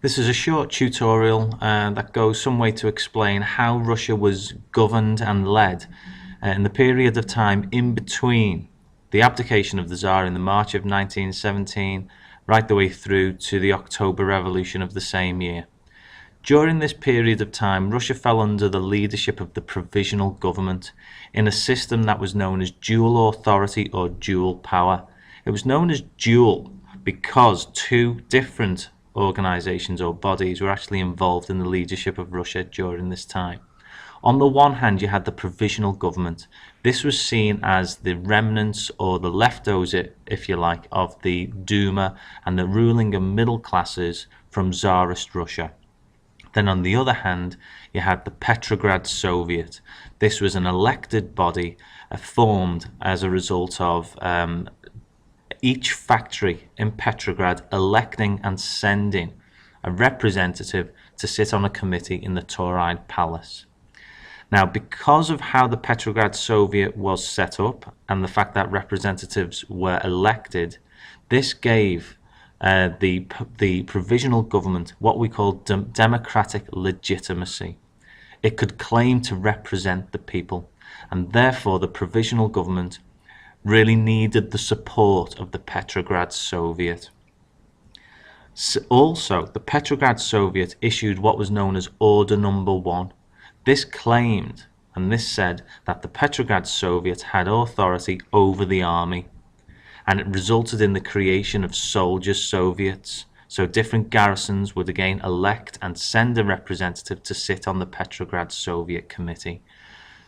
This is a short tutorial that goes some way to explain how Russia was governed and led in the period of time in between the abdication of the Tsar in the March of 1917 right the way through to the October Revolution of the same year. During this period of time, Russia fell under the leadership of the Provisional Government in a system that was known as dual authority or dual power. It was known as dual because two different organizations or bodies were actually involved in the leadership of Russia during this time. On the one hand, you had the Provisional Government. This was seen as the remnants or the leftovers, if you like, of the Duma and the ruling and middle classes from Tsarist Russia. Then on the other hand, you had the Petrograd Soviet. This was an elected body formed as a result of each factory in Petrograd electing and sending a representative to sit on a committee in the Tauride Palace. Now, because of how the Petrograd Soviet was set up and the fact that representatives were elected, this gave the provisional government what we call democratic legitimacy. It could claim to represent the people, and therefore the provisional government really needed the support of the Petrograd Soviet. Also, the Petrograd Soviet issued what was known as Order Number 1. This claimed, and this said, that the Petrograd Soviet had authority over the army, and it resulted in the creation of soldiers' soviets. So different garrisons would again elect and send a representative to sit on the Petrograd Soviet Committee.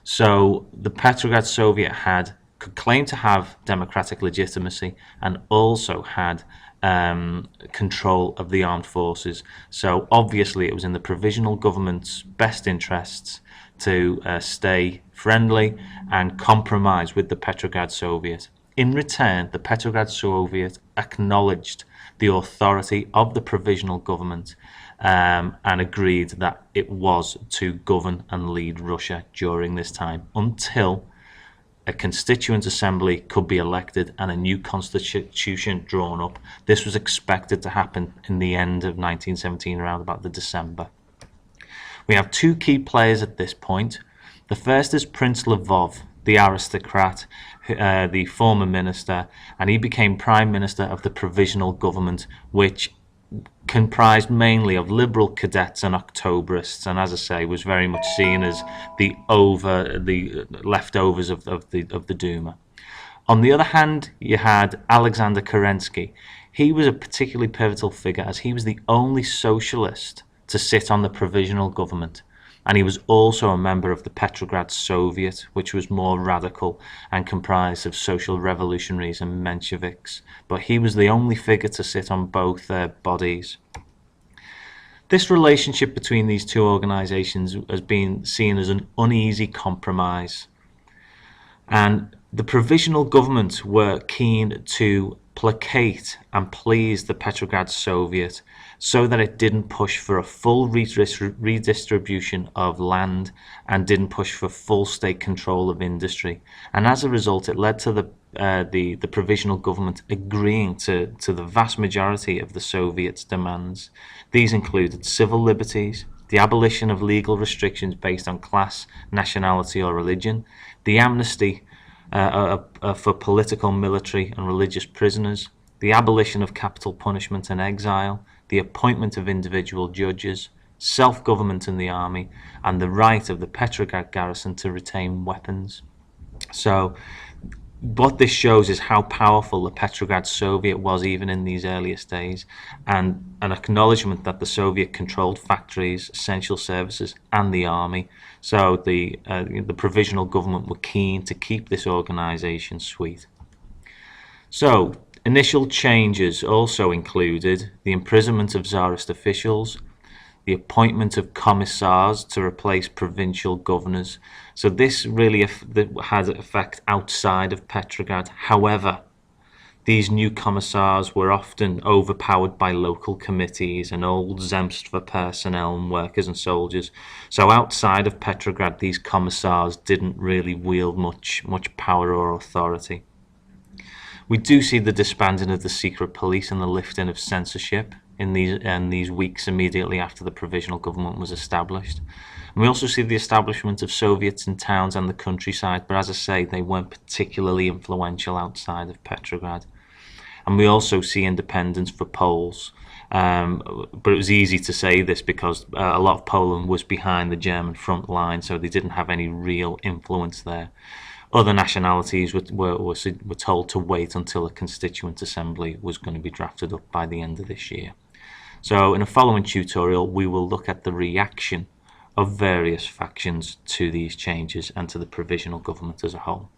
So the Petrograd Soviet could claim to have democratic legitimacy and also had control of the armed forces. So obviously it was in the provisional government's best interests to stay friendly and compromise with the Petrograd Soviet. In return, the Petrograd Soviet acknowledged the authority of the provisional government and agreed that it was to govern and lead Russia during this time until a constituent assembly could be elected and a new constitution drawn up. This was expected to happen in the end of 1917, around about the December. We have two key players at this point. The first is Prince Lvov, the aristocrat, the former minister, and he became prime minister of the provisional government, which comprised mainly of liberal cadets and Octoberists, and as I say, was very much seen as the leftovers of the Duma. On the other hand, you had Alexander Kerensky. He was a particularly pivotal figure as he was the only socialist to sit on the provisional government, and he was also a member of the Petrograd Soviet, which was more radical and comprised of social revolutionaries and Mensheviks, but he was the only figure to sit on both bodies. This relationship between these two organizations has been seen as an uneasy compromise, and the provisional government were keen to placate and please the Petrograd Soviet so that it didn't push for a full redistribution of land and didn't push for full state control of industry. And as a result, it led to the provisional government agreeing to the vast majority of the Soviets' demands. These included civil liberties, the abolition of legal restrictions based on class, nationality or religion, the amnesty for political, military and religious prisoners, the abolition of capital punishment and exile, the appointment of individual judges, self-government in the army, and the right of the Petrograd garrison to retain weapons. So what this shows is how powerful the Petrograd Soviet was even in these earliest days, and an acknowledgement that the Soviet controlled factories, essential services and the army. So the provisional government were keen to keep this organization sweet. So initial changes also included the imprisonment of Tsarist officials, the appointment of commissars to replace provincial governors. So this really had effect outside of Petrograd. However, these new commissars were often overpowered by local committees and old Zemstva personnel and workers and soldiers. So outside of Petrograd, these commissars didn't really wield much power or authority. We do see the disbanding of the secret police and the lifting of censorship in these weeks immediately after the provisional government was established. And we also see the establishment of Soviets in towns and the countryside, but as I say, they weren't particularly influential outside of Petrograd. And we also see independence for Poles. But it was easy to say this because a lot of Poland was behind the German front line, so they didn't have any real influence there. Other nationalities were told to wait until a constituent assembly was going to be drafted up by the end of this year. So in a following tutorial, we will look at the reaction of various factions to these changes and to the provisional government as a whole.